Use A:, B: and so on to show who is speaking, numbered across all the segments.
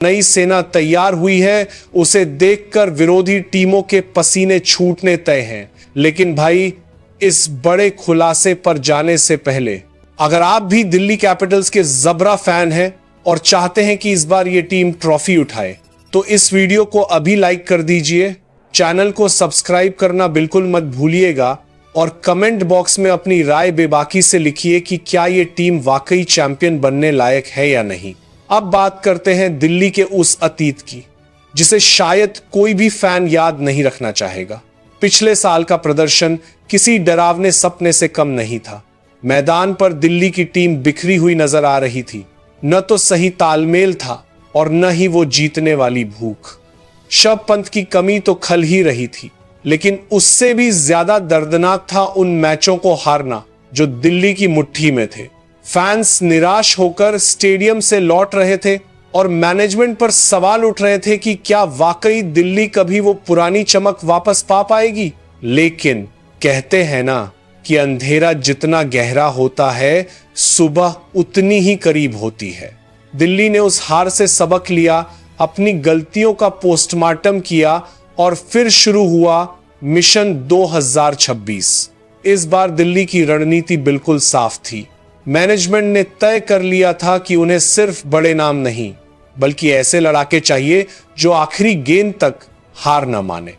A: नई सेना तैयार हुई है, उसे देखकर विरोधी टीमों के पसीने छूटने तय हैं। लेकिन भाई, इस बड़े खुलासे पर जाने से पहले, अगर आप भी दिल्ली कैपिटल्स के जबरा फैन हैं और चाहते हैं कि इस बार ये टीम ट्रॉफी उठाए, तो इस वीडियो को अभी लाइक कर दीजिए, चैनल को सब्सक्राइब करना बिल्कुल मत भूलिएगा और कमेंट बॉक्स में अपनी राय बेबाकी से लिखिए कि क्या ये टीम वाकई चैंपियन बनने लायक है या नहीं। अब बात करते हैं दिल्ली के उस अतीत की जिसे शायद कोई भी फैन याद नहीं रखना चाहेगा। पिछले साल का प्रदर्शन किसी डरावने सपने से कम नहीं था। मैदान पर दिल्ली की टीम बिखरी हुई नजर आ रही थी। न तो सही तालमेल था और न ही वो जीतने वाली भूख। ऋषभ पंत की कमी तो खल ही रही थी, लेकिन उससे भी ज्यादा दर्दनाक था उन मैचों को हारना जो दिल्ली की मुट्ठी में थे। फैंस निराश होकर स्टेडियम से लौट रहे थे और मैनेजमेंट पर सवाल उठ रहे थे कि क्या वाकई दिल्ली कभी वो पुरानी चमक वापस पा पाएगी। लेकिन कहते हैं ना कि अंधेरा जितना गहरा होता है, सुबह उतनी ही करीब होती है। दिल्ली ने उस हार से सबक लिया, अपनी गलतियों का पोस्टमार्टम किया और फिर शुरू हुआ मिशन 2026। इस बार दिल्ली की रणनीति बिल्कुल साफ थी। मैनेजमेंट ने तय कर लिया था कि उन्हें सिर्फ बड़े नाम नहीं, बल्कि ऐसे लड़ाके चाहिए जो आखिरी गेंद तक हार न माने।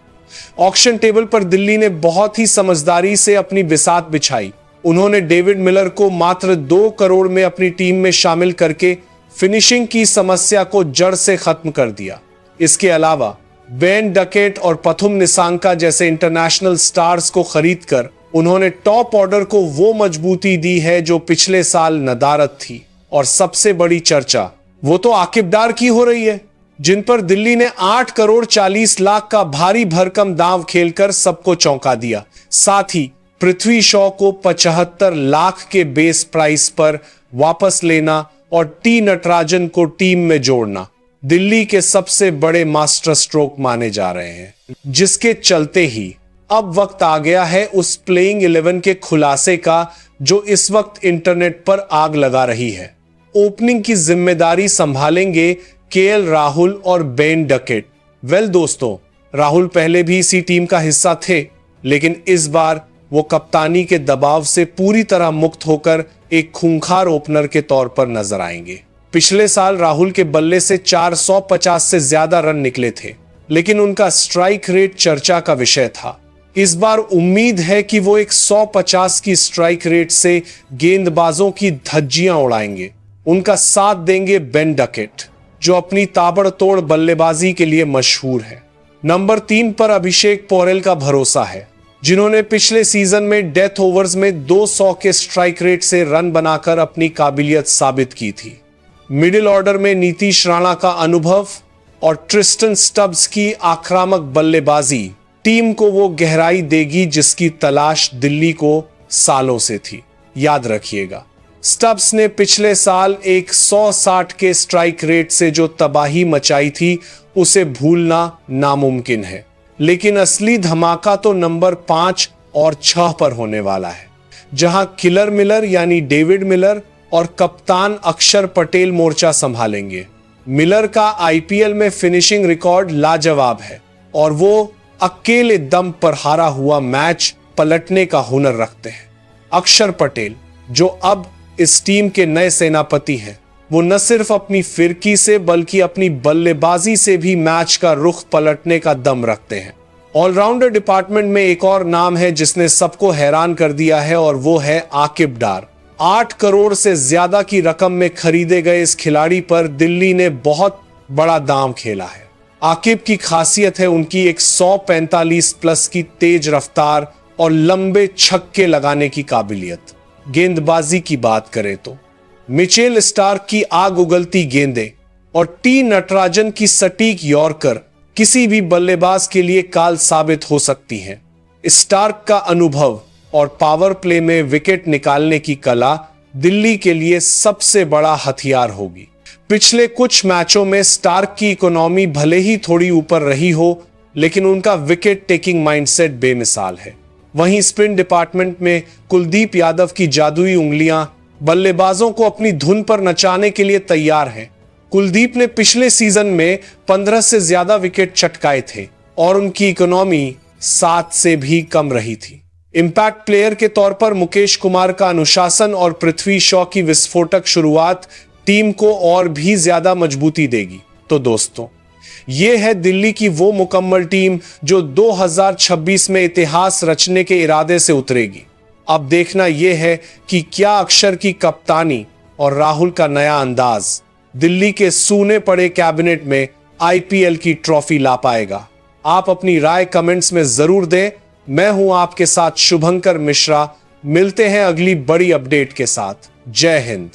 A: ऑक्शन टेबल पर दिल्ली ने बहुत ही समझदारी से अपनी बिसात बिछाई। उन्होंने डेविड मिलर को मात्र 2 करोड़ में अपनी टीम में शामिल करके फिनिशिंग की समस्या को जड़ से खत्म कर दिया। इसके अलावा बेन डकेट और पथुम निसांका जैसे इंटरनेशनल स्टार्स को खरीदकर उन्होंने टॉप ऑर्डर को वो मजबूती दी है जो पिछले साल नदारद थी। और सबसे बड़ी चर्चा वो तो आकिब डार की हो रही है, जिन पर दिल्ली ने 8 करोड़ 40 लाख का भारी भरकम दांव खेलकर सबको चौंका दिया। साथ ही पृथ्वी शॉ को 75 लाख के बेस प्राइस पर वापस लेना और टी नटराजन को टीम में जोड़ना दिल्ली के सबसे बड़े मास्टर स्ट्रोक माने जा रहे हैं, जिसके चलते ही अब वक्त आ गया है उस प्लेइंग 11 के खुलासे का जो इस वक्त इंटरनेट पर आग लगा रही है। ओपनिंग की जिम्मेदारी संभालेंगे केएल राहुल और बेन डकेट। वेल दोस्तों, राहुल पहले भी इसी टीम का हिस्सा थे, लेकिन इस बार वो कप्तानी के दबाव से पूरी तरह मुक्त होकर एक खूंखार ओपनर के तौर पर नजर आएंगे। पिछले साल राहुल के बल्ले से 450 से ज्यादा रन निकले थे, लेकिन उनका स्ट्राइक रेट चर्चा का विषय था। इस बार उम्मीद है कि वो एक 150 की स्ट्राइक रेट से गेंदबाजों की धज्जियां उड़ाएंगे। उनका साथ देंगे बेन डकेट, जो अपनी ताबड़तोड़ बल्लेबाजी के लिए मशहूर है। नंबर 3 पर अभिषेक पोरेल का भरोसा है, जिन्होंने पिछले सीजन में डेथ ओवर्स में 200 के स्ट्राइक रेट से रन बनाकर अपनी काबिलियत साबित की थी। मिडिल ऑर्डर में नीतीश राणा का अनुभव और ट्रिस्टन स्टब्स की आक्रामक बल्लेबाजी टीम को वो गहराई देगी जिसकी तलाश दिल्ली को सालों से थी। याद रखिएगा, स्टब्स ने पिछले साल एक 160 के स्ट्राइक रेट से जो तबाही मचाई थी, उसे भूलना नामुमकिन है। लेकिन असली धमाका तो नंबर 5 और 6 पर होने वाला है, जहां किलर मिलर यानी डेविड मिलर और कप्तान अक्षर पटेल मोर्चा संभालेंगे। मिलर का आईपीएल में फिनिशिंग रिकॉर्ड लाजवाब है और वो अकेले दम पर हारा हुआ मैच पलटने का हुनर रखते हैं। अक्षर पटेल, जो अब इस टीम के नए सेनापति हैं, वो न सिर्फ अपनी फिरकी से बल्कि अपनी बल्लेबाजी से भी मैच का रुख पलटने का दम रखते हैं। ऑलराउंडर डिपार्टमेंट में एक और नाम है जिसने सबको हैरान कर दिया है और वो है आकिब डार। 8 करोड़ से ज्यादा की रकम में खरीदे गए इस खिलाड़ी पर दिल्ली ने बहुत बड़ा दांव खेला है। आकिब की खासियत है उनकी 145 प्लस की तेज रफ्तार और लंबे छक्के लगाने की काबिलियत। गेंदबाजी की बात करें तो मिचेल स्टार्क की आग उगलती गेंदें और टी नटराजन की सटीक यॉर्कर किसी भी बल्लेबाज के लिए काल साबित हो सकती हैं। स्टार्क का अनुभव और पावर प्ले में विकेट निकालने की कला दिल्ली के लिए सबसे बड़ा हथियार होगी। पिछले कुछ मैचों में स्टार्क की इकोनॉमी भले ही थोड़ी ऊपर रही हो, लेकिन उनका विकेट टेकिंग माइंडसेट बेमिसाल है। वहीं स्पिन डिपार्टमेंट में कुलदीप यादव की जादुई उंगलियां बल्लेबाजों को अपनी धुन पर नचाने के लिए तैयार हैं। कुलदीप ने पिछले सीजन में 15 से ज्यादा विकेट चटकाए थे और उनकी इकोनॉमी 7 से भी कम रही थी। इंपैक्ट प्लेयर के तौर पर मुकेश कुमार का अनुशासन और पृथ्वी शॉ की विस्फोटक शुरुआत टीम को और भी ज्यादा मजबूती देगी। तो दोस्तों, यह है दिल्ली की वो मुकम्मल टीम जो 2026 में इतिहास रचने के इरादे से उतरेगी। अब देखना यह है कि क्या अक्षर की कप्तानी और राहुल का नया अंदाज दिल्ली के सूने पड़े कैबिनेट में आईपीएल की ट्रॉफी ला पाएगा। आप अपनी राय कमेंट्स में जरूर दें। मैं हूं आपके साथ शुभंकर मिश्रा। मिलते हैं अगली बड़ी अपडेट के साथ। जय हिंद।